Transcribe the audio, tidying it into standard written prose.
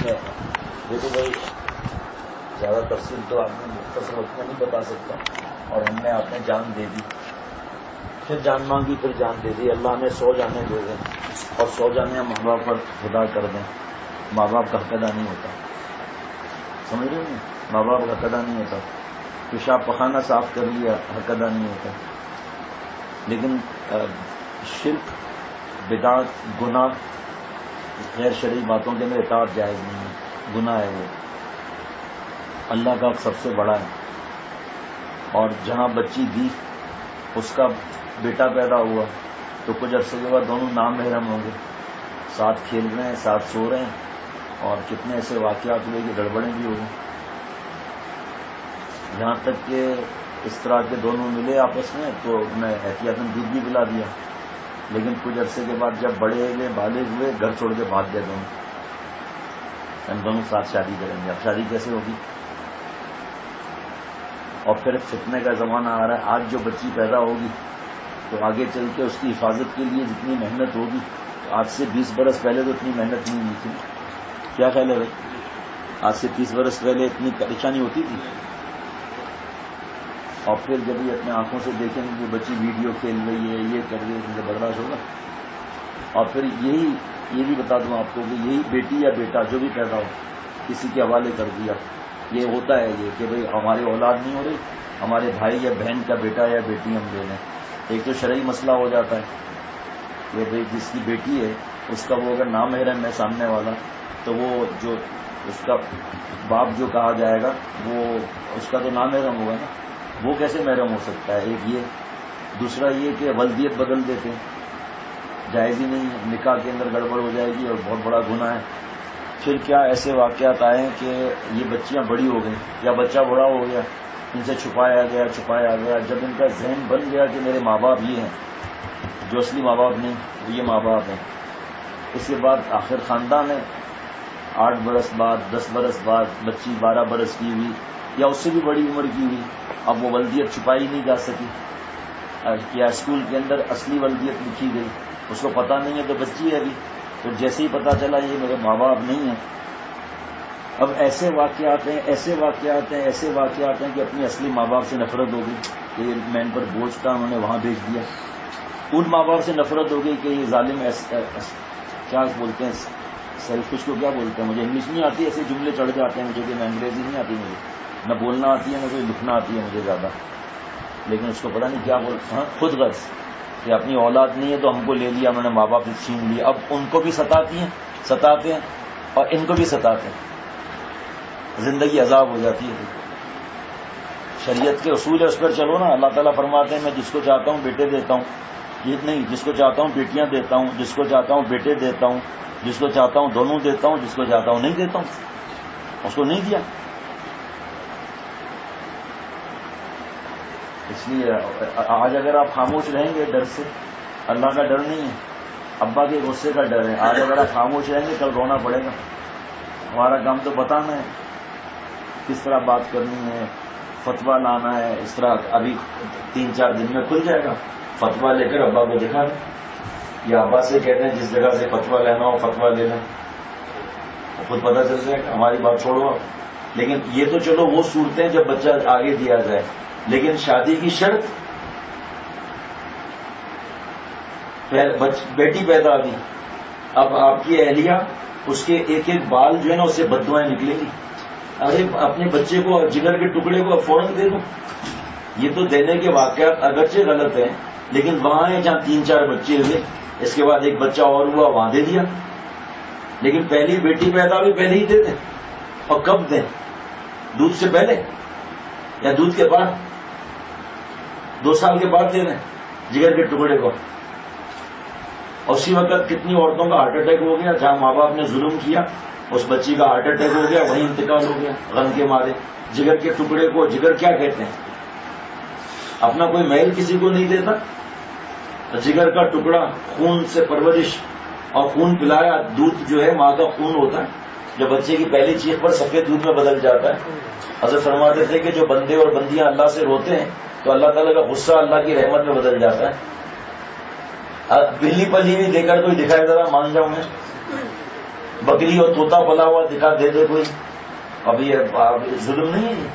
میں دیکھو بھائی زیادہ تفصیل تو آپ نے مختصر وقت میں نہیں بتا سکتا، اور ہم نے آپ نے جان دے دی، پھر جان مانگی، پھر جان دے دی. اللہ نے 100 جانے دے دیں اور 100 جانے ماں باپ پر خدا کر دیں. ماں باپ کا حق ادا نہیں ہوتا، سمجھ رہے ہیں؟ ماں باپ کا حق ادا نہیں ہوتا. پیشاب پخانہ صاف کر لیا، حق ادا نہیں ہوتا. لیکن شرک، بدعت، گناہ، غیر شرعی باتوں کے اندر اطاعت جائز نہیں ہے، گناہ ہے وہ. اللہ کا سب سے بڑا ہے. اور جہاں بچی دی اس کا بیٹا پیدا ہوا تو کچھ عرصے کے بعد دونوں نامحرم ہوں گے، ساتھ کھیل رہے ہیں، ساتھ سو رہے ہیں، اور کتنے ایسے واقعات ہوئے کہ گڑبڑیں بھی ہوئی. یہاں تک کہ اس طرح کے دونوں ملے آپس میں تو میں احتیاطاً دودھ بھی پلا دیا، لیکن کچھ عرصے کے بعد جب بڑے ہوئے، بالغ ہوئے، گھر چھوڑ کے بھاگ گئے دونوں. ہم دونوں ساتھ شادی کریں گے. اب شادی کیسے ہوگی؟ اور پھر فتنے کا زمانہ آ رہا ہے. آج جو بچی پیدا ہوگی تو آگے چل کے اس کی حفاظت کے لیے جتنی محنت ہوگی، آج سے 20 برس پہلے تو اتنی محنت نہیں ہوئی تھی. کیا خیال ہے بھائی؟ آج سے 30 برس پہلے اتنی پریشانی ہوتی تھی. اور پھر جب یہ اپنے آنکھوں سے دیکھیں گے کہ بچی ویڈیو کھیل رہی ہے، یہ کر رہی ہے، ان سے برداشت ہوگا؟ اور پھر یہ بھی بتا دوں آپ کو کہ یہی بیٹی یا بیٹا جو بھی پیدا ہو کسی کے حوالے کر دیا، یہ ہوتا ہے یہ کہ بھئی ہماری اولاد نہیں ہو رہی، ہمارے بھائی یا بہن کا بیٹا یا بیٹی ہم لے لیں. ایک تو شرعی مسئلہ ہو جاتا ہے کہ بھئی جس کی بیٹی ہے اس کا وہ اگر نامحرم ہے سامنے والا تو وہ جو اس کا باپ جو کہا جائے گا وہ اس کا تو نامحرم ہوگا نا، وہ کیسے محرم ہو سکتا ہے؟ ایک یہ. دوسرا یہ کہ ولدیت بدل دیتے ہیں، جائز ہی نہیں ہے، نکاح کے اندر گڑبڑ ہو جائے گی اور بہت بڑا گناہ ہے. پھر کیا ایسے واقعات آئے ہیں کہ یہ بچیاں بڑی ہو گئیں یا بچہ بڑا ہو گیا، ان سے چھپایا گیا. جب ان کا ذہن بن گیا کہ میرے ماں باپ یہ ہیں، جو اصلی ماں باپ نہیں وہ یہ ماں باپ ہیں، اس کے بعد آخر خاندان ہے. 8 برس بعد، 10 برس بعد بچی 12 برس کی ہوئی یا اس سے بھی بڑی عمر کی ہوئی، اب وہ ولدیت چھپائی نہیں جا سکی، یا اسکول کے اندر اصلی ولدیت لکھی گئی، اس کو پتہ نہیں ہے تو بچی ہے ابھی، تو جیسے ہی پتہ چلا یہ میرے ماں باپ نہیں ہیں. اب ایسے واقعات ہیں کہ اپنی اصلی ماں باپ سے نفرت ہو گئی کہ میں ان پر بوجھ تھا، انہوں نے وہاں بھیج دیا. ان ماں باپ سے نفرت ہو گئی کہ یہ ظالم کیا بولتے ہیں، سیلفش کو کیا بولتے ہیں، مجھے انگلش نہیں آتی، ایسے جملے چڑھ جاتے ہیں مجھے کہ میں انگریزی نہیں آتی، مجھے نہ بولنا آتی ہے نہ کوئی لکھنا آتی ہے مجھے زیادہ، لیکن اس کو پتہ نہیں کیا بولتے ہیں، خود غرض کہ اپنی اولاد نہیں ہے تو ہم کو لے لیا، انہوں نے ماں باپ سے چھین لیا. اب ان کو بھی ستاتے ہیں اور ان کو بھی ستاتے ہیں، زندگی عذاب ہو جاتی ہے. شریعت کے اصول ہے، اس پر چلو نا. اللہ تعالیٰ فرماتے ہیں میں جس کو چاہتا ہوں بیٹے دیتا ہوں، یہ نہیں، جس کو چاہتا ہوں بیٹیاں دیتا ہوں، جس کو چاہتا ہوں بیٹے دیتا ہوں، جس کو چاہتا ہوں دونوں دیتا ہوں، جس کو چاہتا ہوں نہیں دیتا ہوں. اس کو نہیں دیا. اس لیے آج اگر آپ خاموش رہیں گے ڈر سے، اللہ کا ڈر نہیں ہے، ابا کے غصے کا ڈر ہے. آج اگر آپ خاموش رہیں گے کل رونا پڑے گا. ہمارا کام تو بتانا ہے کس طرح بات کرنی ہے، فتویٰ لانا ہے. اس طرح ابھی 3-4 دن میں کھل جائے گا، فتویٰ لے کر ابا کو دکھا دیں، یا ابا سے کہتے ہیں جس جگہ سے فتویٰ لینا ہو فتویٰ لے لیں، خود پتہ چل جائے گا. ہماری بات چھوڑو. لیکن یہ تو چلو وہ صورتیں جب بچہ آگے دیا جائے، لیکن شادی کی شرط بیٹی پیدا ہوئی، اب آپ کی اہلیہ اس کے ایک ایک بال جو ہے نا اس سے بددعائیں نکلیں گی. ارے اپنے بچے کو جگر کے ٹکڑے کو فوراً دے دو. یہ تو دینے کے واقعات اگرچہ غلط ہیں، لیکن وہاں ہے جہاں 3-4 بچے ہوئے، اس کے بعد ایک بچہ اور ہوا وہاں دے دیا. لیکن پہلی بیٹی پیدا ہوئی پہلے ہی دے دیں. اور کب دیں؟ دودھ سے پہلے یا دودھ کے بعد؟ 2 سال کے بعد دے دیں جگر کے ٹکڑے کو. اور اسی وقت کتنی عورتوں کا ہارٹ اٹیک ہو گیا، جہاں ماں باپ نے ظلم کیا اس بچی کا ہارٹ اٹیک ہو گیا، وہیں انتقال ہو گیا غم کے مارے. جگر کے ٹکڑے کو جگر کیا کہتے ہیں؟ اپنا کوئی میل کسی کو نہیں دیتا. جگر کا ٹکڑا، خون سے پرورش اور خون پلایا، دودھ جو ہے ماں کا خون ہوتا ہے جو بچے کی پہلی چیخ پر سفید دودھ میں بدل جاتا ہے. حضرت فرماتے تھے کہ جو بندے اور بندیاں اللہ سے روتے ہیں تو اللہ تعالیٰ کا غصہ اللہ کی رحمت میں بدل جاتا ہے. بلی پلی بھی دے کر کوئی دکھائے ذرا مان جاؤں میں، بکری اور طوطا پلا ہوا دکھا دے دے کوئی، اب یہ ظلم نہیں ہے؟